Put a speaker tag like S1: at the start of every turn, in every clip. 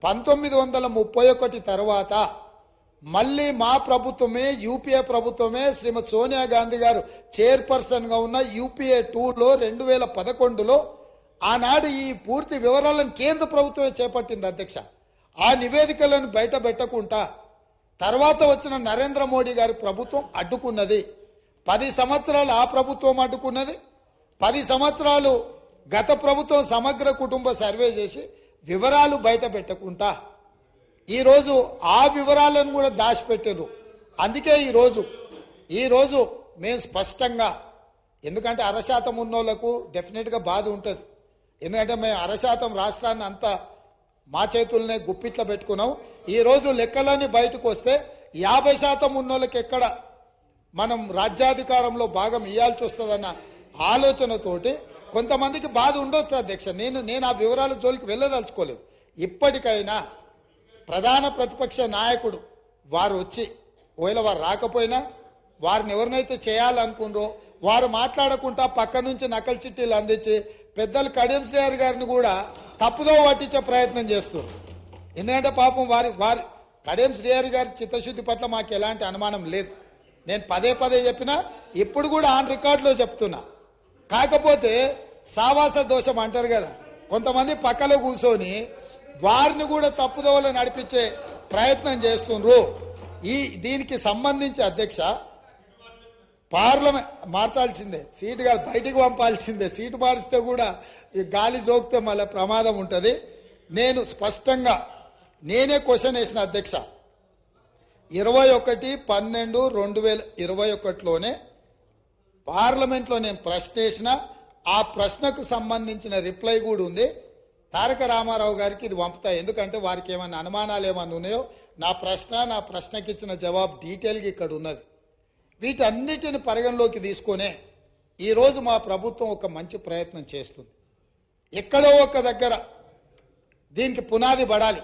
S1: 1931 తర్వాత మళ్ళీ మా ప్రభుత్వమే యూపీఏ ప్రభుత్వమే శ్రీమతి సోనియా గాంధీ గారు చైర్పర్సన్గా ఉన్న యూపీఏ 2లో 2011లో ఆనాడు ఈ పూర్తి వివరాలను కేంద్ర ప్రభుత్వమే చేపట్టింది అధ్యక్ష. ఆ నివేదికలను బయట పెట్టకుండా తర్వాత వచ్చిన నరేంద్ర మోడీ గారి ప్రభుత్వం అడ్డుకున్నది. 10 సంవత్సరాలు ఆ ప్రభుత్వం అడ్డుకున్నది. 10 సంవత్సరాలు గత ప్రభుత్వం సమగ్ర కుటుంబ సర్వే చేసి వివరాలు బయట పెట్టకుండా ఈరోజు ఆ వివరాలను కూడా దాచిపెట్టారు. అందుకే ఈరోజు మేము స్పష్టంగా, ఎందుకంటే 1% ఉన్నోళ్లకు డెఫినెట్గా బాధ ఉంటుంది. ఎందుకంటే మేము 1% రాష్ట్రాన్ని అంతా మా చేతుల్నే గుప్పిట్లో పెట్టుకున్నాం. ఈరోజు లెక్కలని బయటకు వస్తే 50% ఉన్నోళ్ళకి ఎక్కడ మనం రాజ్యాధికారంలో భాగం ఇవ్వాల్సి వస్తుందన్న ఆలోచనతోటి కొంతమందికి బాధ ఉండొచ్చు అధ్యక్ష. నేను ఆ వివరాల జోలికి వెళ్ళదలుచుకోలేదు. ఇప్పటికైనా ప్రధాన ప్రతిపక్ష నాయకుడు వారు వచ్చి, ఒకవేళ వారు రాకపోయినా వారిని ఎవరినైతే చేయాలనుకుందో వారు మాట్లాడకుండా పక్క నుంచి నకలు చిట్టీలు అందించి పెద్దలు కడియం శ్రీహరి గారిని కూడా తప్పుదో పట్టించే ప్రయత్నం చేస్తారు. ఎందుకంటే పాపం వారి కడియం శ్రీహరి గారి చిత్తశుద్ధి పట్ల మాకు ఎలాంటి అనుమానం లేదు. నేను పదే చెప్పినా, ఇప్పుడు కూడా ఆన్ రికార్డులో చెప్తున్నా. కాకపోతే సావాస దోషం అంటారు కదా, కొంతమంది పక్కలో కూర్చొని వారిని కూడా తప్పుదోవలో నడిపించే ప్రయత్నం చేస్తుండ్రు. దీనికి సంబంధించి అధ్యక్ష, పార్లమెంట్ మార్చాల్సిందే, సీటు కాదు బయటికి పంపాల్సిందే. సీటు మారిస్తే కూడా ఈ గాలి జోకితే మళ్ళీ ప్రమాదం ఉంటుంది. నేను స్పష్టంగా నేనే క్వశ్చన్ వేసిన అధ్యక్ష. 21/12/2021లోనే పార్లమెంట్లో నేను ప్రశ్న వేసిన, ఆ ప్రశ్నకు సంబంధించిన రిప్లై కూడా ఉంది. తారక రామారావు గారికి ఇది పంపుతా, ఎందుకంటే వారికి ఏమైనా అనుమానాలు ఏమన్నా ఉన్నాయో నా ప్రశ్నకి ఇచ్చిన జవాబు డీటెయిల్గా ఇక్కడ ఉన్నది. వీటన్నిటిని పరిగణలోకి తీసుకొనే ఈరోజు మా ప్రభుత్వం ఒక మంచి ప్రయత్నం చేస్తుంది. ఎక్కడో ఒక దగ్గర దీనికి పునాది పడాలి.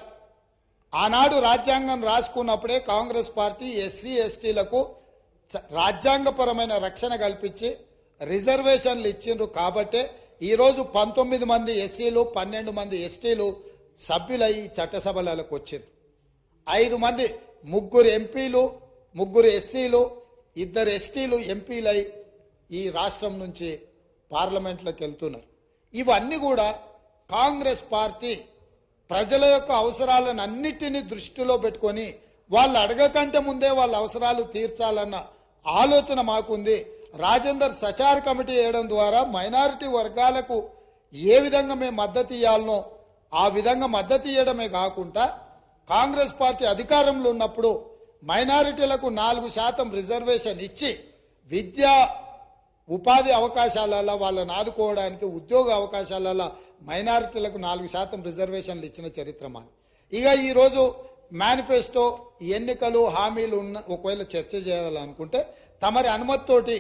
S1: ఆనాడు రాజ్యాంగం రాసుకున్నప్పుడే కాంగ్రెస్ పార్టీ ఎస్సీ ఎస్టీలకు రాజ్యాంగపరమైన రక్షణ కల్పించి రిజర్వేషన్లు ఇచ్చిండ్రు. కాబట్టే ఈరోజు 19 మంది ఎస్సీలు 12 మంది ఎస్టీలు సభ్యులై చట్టసభలకు వచ్చారు. 5 మంది, 3 ఎంపీలు, 3 ఎస్సీలు, 2 ఎస్టీలు ఎంపీలై ఈ రాష్ట్రం నుంచి పార్లమెంట్లోకి వెళ్తున్నారు. ఇవన్నీ కూడా కాంగ్రెస్ పార్టీ ప్రజల యొక్క అవసరాలను అన్నిటినీ దృష్టిలో పెట్టుకొని వాళ్ళు అడగకంటే ముందే వాళ్ళ అవసరాలు తీర్చాలన్న ఆలోచన మాకుంది. రాజేందర్ సచార్ కమిటీ వేయడం ద్వారా మైనారిటీ వర్గాలకు ఏ విధంగా మేము మద్దతు ఇవ్వాలనో ఆ విధంగా మద్దతు ఇవ్వడమే కాకుండా కాంగ్రెస్ పార్టీ అధికారంలో ఉన్నప్పుడు మైనారిటీలకు 4% రిజర్వేషన్ ఇచ్చి విద్యా ఉపాధి అవకాశాలలో వాళ్ళని ఆదుకోవడానికి, ఉద్యోగ అవకాశాలలో మైనారిటీలకు 4% రిజర్వేషన్లు ఇచ్చిన చరిత్ర మాది. ఇక ఈరోజు మేనిఫెస్టో ఎన్నికలు హామీలు ఉన్న ఒకవేళ చర్చ చేయాలనుకుంటే తమరి అనుమతితోటి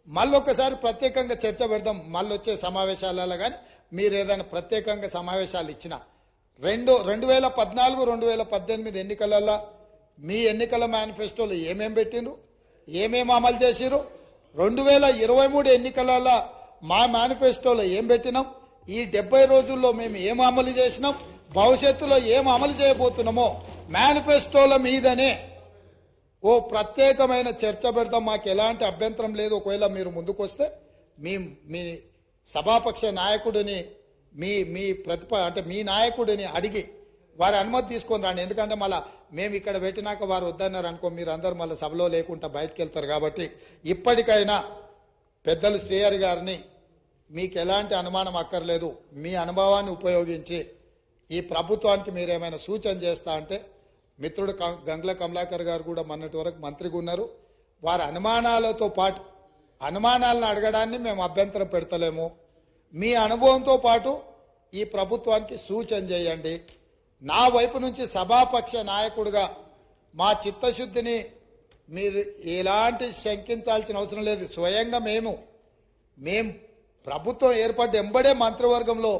S1: మళ్ళొకసారి ప్రత్యేకంగా చర్చ పెడదాం. మళ్ళీ వచ్చే సమావేశాలలో కానీ మీరు ఏదైనా ప్రత్యేకంగా సమావేశాలు ఇచ్చినా 2014-2018 ఎన్నికలలో మీ ఎన్నికల మేనిఫెస్టోలో ఏమేం పెట్టిండ్రు, ఏమేమి అమలు చేసిరు, 2023 ఎన్నికలలో మా మేనిఫెస్టోలో ఏం పెట్టినాం, ఈ 70 రోజుల్లో మేము ఏం అమలు చేసినాం, భవిష్యత్తులో ఏం అమలు చేయబోతున్నామో మేనిఫెస్టోల మీదనే ఓ ప్రత్యేకమైన చర్చ పెడతాం. మాకు ఎలాంటి అభ్యంతరం లేదు. ఒకవేళ మీరు ముందుకు వస్తే మీ సభాపక్ష నాయకుడిని మీ నాయకుడిని అడిగి వారి అనుమతి తీసుకొని రాండి. ఎందుకంటే మళ్ళీ మేము ఇక్కడ పెట్టినాక వారు వద్దన్నారు అనుకో, మీరు అందరు మళ్ళీ సభలో లేకుండా బయటకు వెళ్తారు. కాబట్టి ఇప్పటికైనా పెద్దలు శ్రీహరి గారిని, మీకు ఎలాంటి అనుమానం అక్కర్లేదు, మీ అనుభవాన్ని ఉపయోగించి ఈ ప్రభుత్వానికి మీరేమైనా సూచన చేస్తా అంటే, మిత్రుడు గంగుల కమలాకర్ గారు కూడా మొన్నటి వరకు మంత్రిగా ఉన్నారు. వారి అనుమానాలతో పాటు అనుమానాలను అడగడాన్ని మేము అభ్యంతరం పెడతలేము. మీ అనుభవంతో పాటు ఈ ప్రభుత్వానికి సూచన చేయండి. నా వైపు నుంచి సభాపక్ష నాయకుడిగా మా చిత్తశుద్ధిని మీరు ఎలాంటి శంకించాల్సిన అవసరం లేదు. స్వయంగా మేము ప్రభుత్వం ఏర్పడ్డ ఎంబడే మంత్రివర్గంలో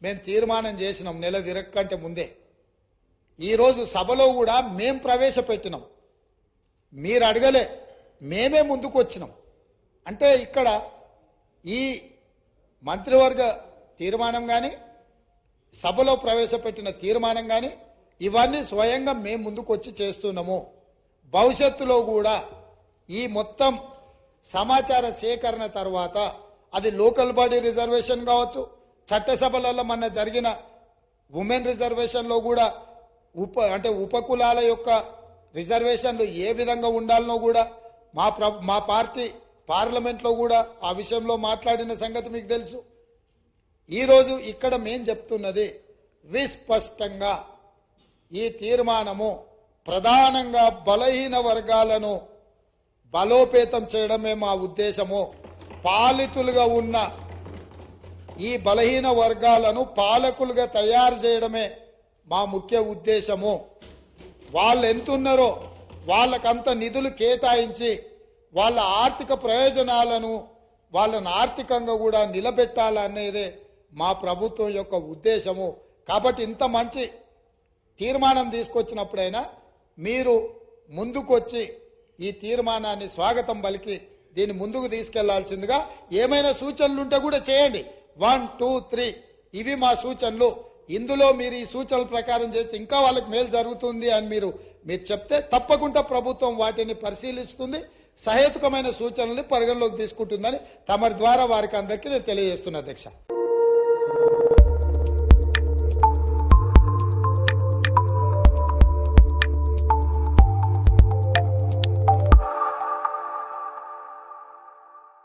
S1: మేము తీర్మానం చేసినాం, నెల తిరగకంటే ముందే. ఈరోజు సభలో కూడా మేం ప్రవేశపెట్టినాం, మీరు అడగలే, మేమే ముందుకు వచ్చినాం. అంటే ఇక్కడ ఈ మంత్రివర్గ తీర్మానం కానీ సభలో ప్రవేశపెట్టిన తీర్మానం కానీ ఇవన్నీ స్వయంగా మేము ముందుకు వచ్చి చేస్తున్నాము. భవిష్యత్తులో కూడా ఈ మొత్తం సమాచార సేకరణ తర్వాత అది లోకల్ బాడీ రిజర్వేషన్ కావచ్చు, చట్టసభలలో మన జరిగిన ఉమెన్ రిజర్వేషన్లో కూడా ఉపకులాల యొక్క రిజర్వేషన్లు ఏ విధంగా ఉండాలనో కూడా మా పార్టీ పార్లమెంట్లో కూడా ఆ విషయంలో మాట్లాడిన సంగతి మీకు తెలుసు. ఈరోజు ఇక్కడ మేం చెప్తున్నది విస్పష్టంగా ఈ తీర్మానము ప్రధానంగా బలహీన వర్గాలను బలోపేతం చేయడమే మా ఉద్దేశము. పాలితులుగా ఉన్న ఈ బలహీన వర్గాలను పాలకులుగా తయారు చేయడమే మా ముఖ్య ఉద్దేశము. వాళ్ళు ఎంతున్నారో వాళ్ళకంత నిధులు కేటాయించి వాళ్ళ ఆర్థిక ప్రయోజనాలను వాళ్ళని ఆర్థికంగా కూడా నిలబెట్టాలనేదే మా ప్రభుత్వం యొక్క ఉద్దేశము. కాబట్టి ఇంత మంచి తీర్మానం తీసుకొచ్చినప్పుడైనా మీరు ముందుకొచ్చి ఈ తీర్మానాన్ని స్వాగతం పలికి దీన్ని ముందుకు తీసుకెళ్లాల్సిందిగా ఏమైనా సూచనలు ఉంటే కూడా చేయండి. 1, 2, 3 ఇవి మా సూచనలు. ఇందులో మీరు ఈ సూచనల ప్రకారం చేస్తే ఇంకా వాళ్ళకి మేలు జరుగుతుంది అని మీరు చెప్తే తప్పకుండా ప్రభుత్వం వాటిని పరిశీలిస్తుంది, సహేతుకమైన సూచనల్ని పరిగణలోకి తీసుకుంటుందని తమరి ద్వారా వారికి అందరికీ నేను తెలియజేస్తున్నా అధ్యక్ష.